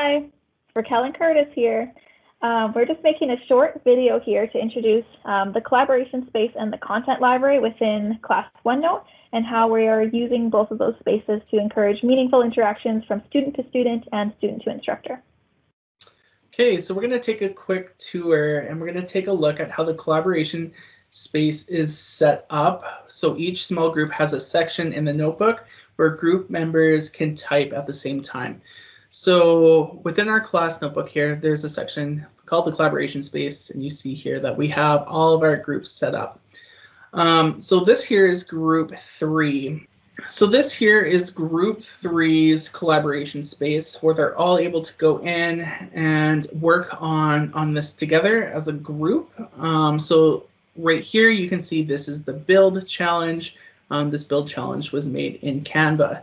Hi, Raquel and Curtis here. We're just making a short video here to introduce the collaboration space and the content library within Class OneNote and how we are using both of those spaces to encourage meaningful interactions from student to student and student to instructor. Okay, so we're going to take a quick tour and we're going to take a look at how the collaboration space is set up. So each small group has a section in the notebook where group members can type at the same time. So within our class notebook here, there's a section called the collaboration space, and you see here that we have all of our groups set up. So this here is group 3. So this here is group 3's collaboration space where they're all able to go in and work on this together as a group. So right here you can see this is the build challenge. This build challenge was made in Canva.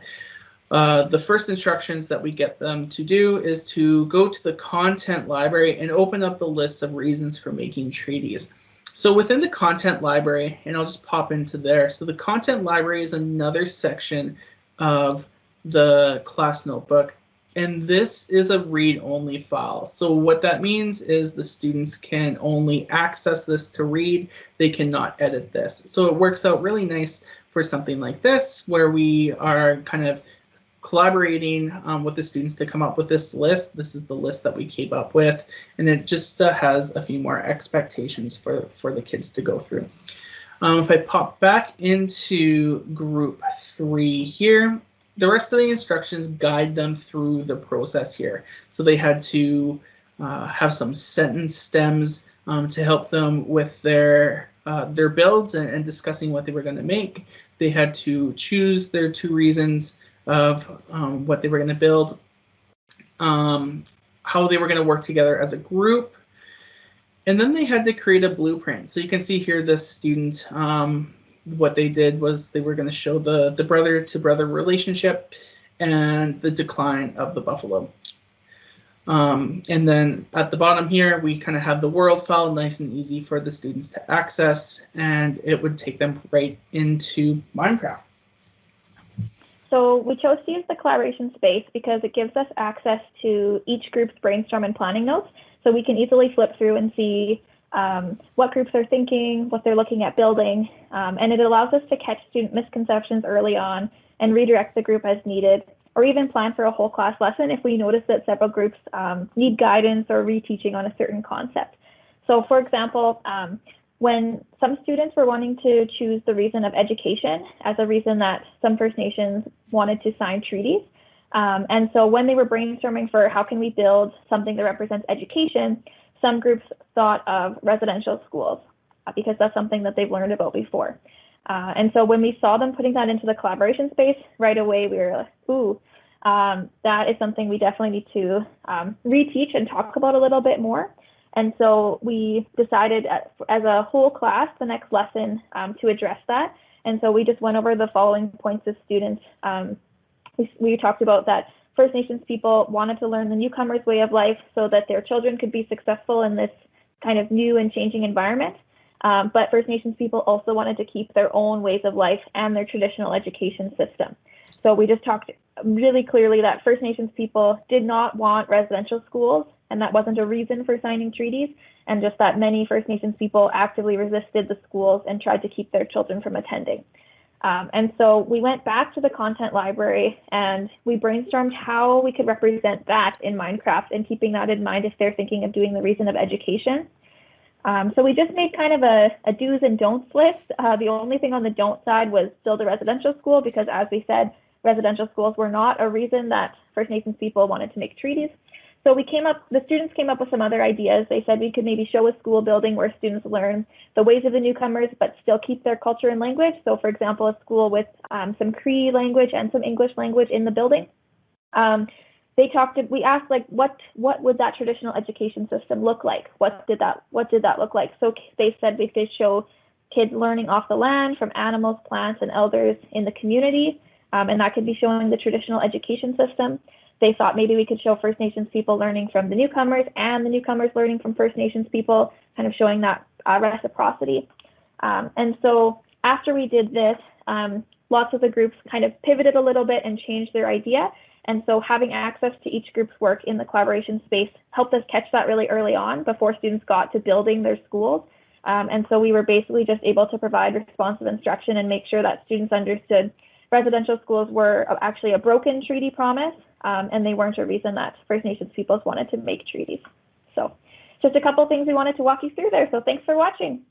The first instructions that we get them to do is to go to the content library and open up the list of reasons for making treaties. So within the content library, and I'll just pop into there. So the content library is another section of the class notebook, and this is a read-only file. So what that means is the students can only access this to read. They cannot edit this. So it works out really nice for something like this, where we are kind of collaborating with the students to come up with this list. This is the list that we came up with, and it just has a few more expectations for the kids to go through. If I pop back into group 3 here, the rest of the instructions guide them through the process here. So they had to have some sentence stems to help them with their builds and discussing what they were going to make. They had to choose their 2 reasons of what they were going to build, how they were going to work together as a group, and then they had to create a blueprint. So you can see here the student, what they did was they were going to show the brother-to-brother relationship and the decline of the buffalo. And then at the bottom here, we kind of have the world file, nice and easy for the students to access, and it would take them right into Minecraft. So we chose to use the collaboration space because it gives us access to each group's brainstorm and planning notes. So we can easily flip through and see what groups are thinking, what they're looking at building, and it allows us to catch student misconceptions early on and redirect the group as needed, or even plan for a whole class lesson if we notice that several groups need guidance or reteaching on a certain concept. So for example, when some students were wanting to choose the reason of education as a reason that some First Nations wanted to sign treaties. And so when they were brainstorming for how can we build something that represents education, some groups thought of residential schools because that's something that they've learned about before. And so when we saw them putting that into the collaboration space, right away we were like, ooh, that is something we definitely need to reteach and talk about a little bit more. And so we decided as a whole class, the next lesson to address that. And so we just went over the following points as students. We talked about that First Nations people wanted to learn the newcomers' way of life so that their children could be successful in this kind of new and changing environment. But First Nations people also wanted to keep their own ways of life and their traditional education system. So we just talked really clearly that First Nations people did not want residential schools, and that wasn't a reason for signing treaties, and just that many First Nations people actively resisted the schools and tried to keep their children from attending. And so we went back to the content library and we brainstormed how we could represent that in Minecraft, and keeping that in mind if they're thinking of doing the reason of education. So we just made kind of a do's and don'ts list. The only thing on the don't side was still the residential school, because as we said, residential schools were not a reason that First Nations people wanted to make treaties. So the students came up with some other ideas. They said we could maybe show a school building where students learn the ways of the newcomers, but still keep their culture and language. So for example, a school with some Cree language and some English language in the building. We asked, like, what would that traditional education system look like? What did that look like? So they said we could show kids learning off the land from animals, plants, and elders in the community. And that could be showing the traditional education system. They thought maybe we could show First Nations people learning from the newcomers and the newcomers learning from First Nations people, kind of showing that reciprocity. And so after we did this, lots of the groups kind of pivoted a little bit and changed their idea. And so having access to each group's work in the collaboration space helped us catch that really early on before students got to building their schools. And so we were basically just able to provide responsive instruction and make sure that students understood residential schools were actually a broken treaty promise, and they weren't a reason that First Nations peoples wanted to make treaties. So just a couple things we wanted to walk you through there. So thanks for watching.